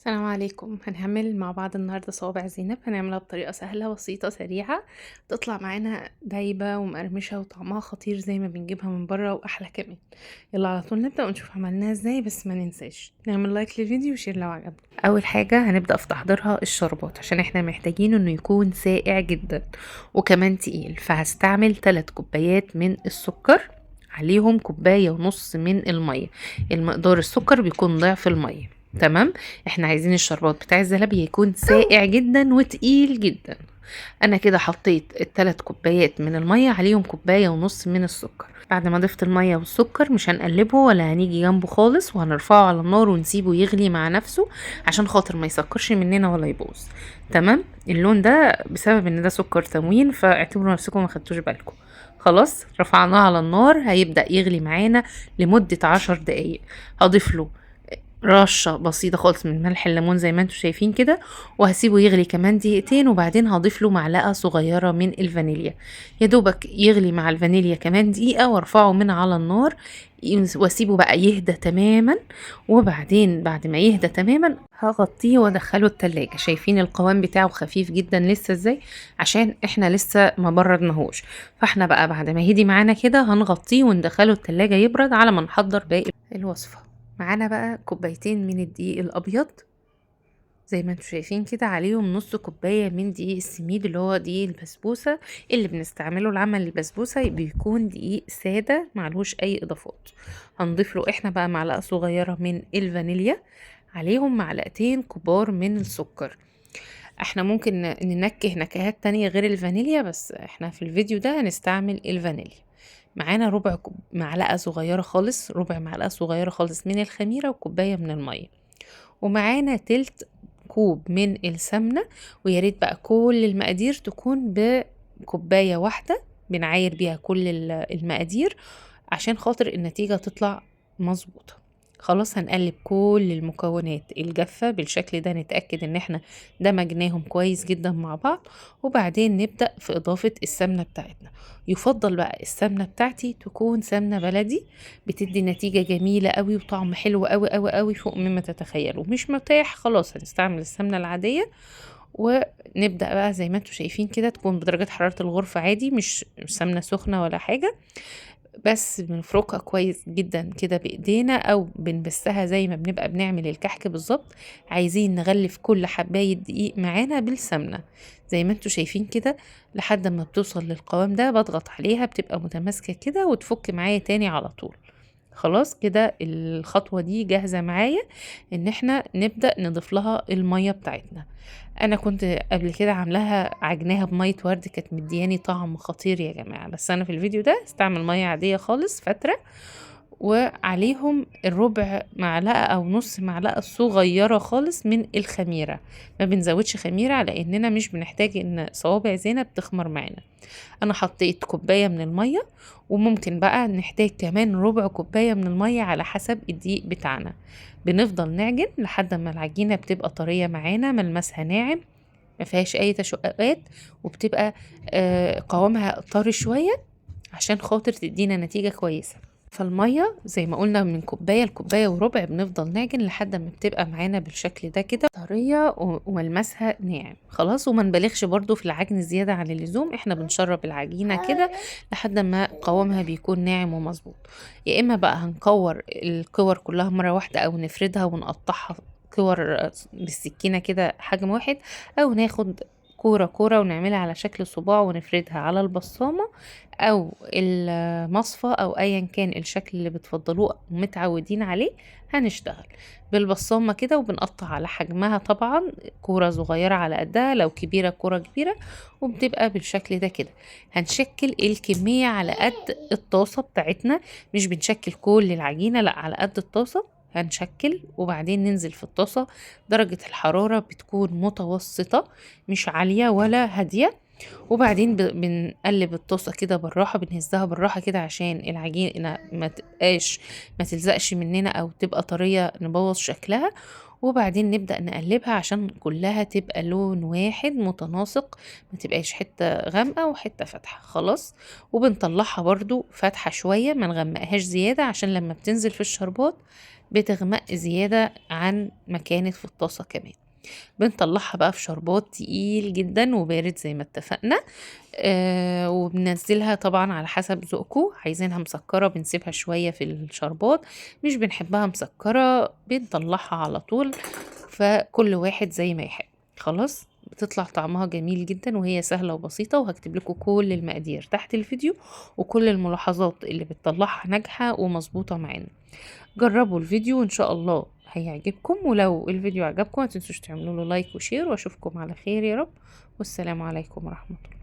السلام عليكم. هنعمل مع بعض النهاردة صوابع زينب. هنعملها بطريقة سهلة بسيطة سريعة تطلع معانا دايبة ومقرمشة وطعمها خطير زي ما بنجيبها من بره وأحلى كمان. يلا على طول نبدأ ونشوف عملناها ازاي، بس ما ننساش نعمل لايك للفيديو وشير لو عجبك. أول حاجة هنبدأ في تحضيرها الشربات عشان احنا محتاجين انه يكون ساقع جدا وكمان تقيل، فهستعمل 3 كوبايات من السكر، عليهم 1.5 كوباية من المية. المقدار السكر بيكون ضعف المية. تمام. احنا عايزين الشربات بتاع الزلابية يكون ساقع جدا وتقيل جدا. انا كده حطيت ال3 كوبايات من المية عليهم 1.5 كوباية من السكر. بعد ما ضفت المية والسكر مش هنقلبه ولا هنيجي جنبه خالص، وهنرفعه على النار ونسيبه يغلي مع نفسه عشان خاطر ما يسكرش مننا ولا يبوظ. تمام. اللون ده بسبب ان ده سكر تموين، فاعتبروا نفسكم ما خدتوش بالكم. خلاص رفعناه على النار، هيبدأ يغلي معانا لمدة 10 دقايق. هضيف له رشة بسيطة خالص من ملح الليمون زي ما انتوا شايفين كده، وهسيبه يغلي كمان دقيقتين، وبعدين هضيف له معلقة صغيرة من الفانيليا. يا دوبك يغلي مع الفانيليا كمان دقيقة وارفعه من على النار واسيبه بقى يهدى تماما. وبعدين بعد ما يهدى تماما هغطيه وادخله التلاجة. شايفين القوام بتاعه خفيف جدا لسه ازاي؟ عشان احنا لسه ما بردناهوش. فاحنا بقى بعد ما يهدي معانا كده هنغطيه وندخله التلاجة يبرد على ما نحضر باقي الوصفة. معانا بقى 2 كوباية من الدقيق الابيض زي ما انتوا شايفين كده، عليهم نص كوباية من دقيق السميد اللي هو دقيق البسبوسة. اللي بنستعمله لعمل البسبوسة بيكون دقيق سادة معلوش اي اضافات. هنضيف له احنا بقى معلقة صغيرة من الفانيليا، عليهم 2 معلقتين كبار من السكر. احنا ممكن ننكه نكهات تانية غير الفانيليا، بس احنا في الفيديو ده هنستعمل الفانيليا. معانا معلقة صغيرة خالص، ربع معلقة صغيرة خالص من الخميرة وكوباية من المية. ومعانا تلت كوب من السمنة. ويا ريت بقى كل المقادير تكون بكوباية واحدة، بنعاير بيها كل المقادير عشان خاطر النتيجة تطلع مظبوطة. خلاص هنقلب كل المكونات الجافة بالشكل ده، نتأكد ان احنا دمجناهم كويس جدا مع بعض. وبعدين نبدأ في اضافة السمنة بتاعتنا. يفضل بقى السمنة بتاعتي تكون سمنة بلدي، بتدي نتيجة جميلة قوي وطعم حلو قوي قوي قوي فوق مما تتخيلوا. مش متاح خلاص هنستعمل السمنة العادية. ونبدأ بقى زي ما انتوا شايفين كده، تكون بدرجة حرارة الغرفة عادي، مش سمنة سخنة ولا حاجة. بس بنفركها كويس جدا كده بايدينا او بنبسها زي ما بنبقى بنعمل الكحك بالظبط. عايزين نغلف كل حباية دقيق معانا بالسمنة زي ما انتوا شايفين كده، لحد ما بتوصل للقوام ده بضغط عليها بتبقى متماسكة كده وتفك معايا تاني على طول. خلاص كده الخطوة دي جاهزة معايا ان احنا نبدأ نضيف لها المية بتاعتنا. انا كنت قبل كده عاملاها عجناها بمية ورد، كانت مدياني طعم خطير يا جماعة، بس انا في الفيديو ده استعمل مية عادية خالص فترة. وعليهم الربع معلقة او نص معلقة صغيرة خالص من الخميرة. ما بنزودش خميرة لاننا مش بنحتاج ان صوابع زينب تخمر معانا. انا حطيت كوباية من المية، وممكن بقى نحتاج كمان ربع كوباية من المية على حسب الدقيق بتاعنا. بنفضل نعجن لحد ما العجينة بتبقى طرية معانا، ملمسها ناعم، ما فيهاش اي تشققات، وبتبقى قوامها طري شوية عشان خاطر تدينا نتيجة كويسة. فالمية زي ما قلنا من كوباية لكوباية وربع، بنفضل نعجن لحد ما بتبقى معانا بالشكل ده كده طرية وملمسها ناعم. خلاص وما نبالغش برضو في العجن زيادة عن اللزوم، احنا بنشرب العجينة كده لحد ما قوامها بيكون ناعم ومظبوط. يا اما بقى هنكور الكور كلها مرة واحدة او نفردها ونقطعها كور بالسكينة كده حجم واحد، او ناخد كورة كورة ونعملها على شكل صباع ونفردها على البصامة او المصفى او ايا كان الشكل اللي بتفضلوه ومتعودين عليه. هنشتغل بالبصامة كده وبنقطع على حجمها طبعا، كورة صغيرة على قدها، لو كبيرة كورة كبيرة، وبتبقى بالشكل ده كده. هنشكل الكمية على قد الطاسة بتاعتنا، مش بنشكل كل العجينة، لا على قد الطاسة هنشكل. وبعدين ننزل في الطاسة، درجة الحرارة بتكون متوسطة مش عالية ولا هادية. وبعدين بنقلب الطاسة كده بالراحة، بنهزها بالراحة كده عشان العجينة ما تلزقش مننا او تبقى طرية نبوظ شكلها. وبعدين نبدأ نقلبها عشان كلها تبقى لون واحد متناسق، ما تبقاش حتة غامقة وحتة فاتحة. خلاص. وبنطلعها برضو فاتحة شوية، ما نغمقهاش زيادة عشان لما بتنزل في الشربات بتغمق زيادة عن ما كانت في الطاسة كمان. بنطلعها بقى في شربات تقيل جدا وبارد زي ما اتفقنا. وبننزلها طبعا على حسب ذوقكم، عايزينها مسكرة بنسيبها شوية في الشربات، مش بنحبها مسكرة بنطلعها على طول. فكل واحد زي ما يحب. خلاص بتطلع طعمها جميل جدا وهي سهلة وبسيطة، وهكتب لكم كل المقادير تحت الفيديو وكل الملاحظات اللي بتطلعها ناجحة ومظبوطة معانا. جربوا الفيديو وان شاء الله هيعجبكم، ولو الفيديو عجبكم ما تنسوش تعملوا له لايك وشير، واشوفكم على خير يا رب، والسلام عليكم ورحمة الله.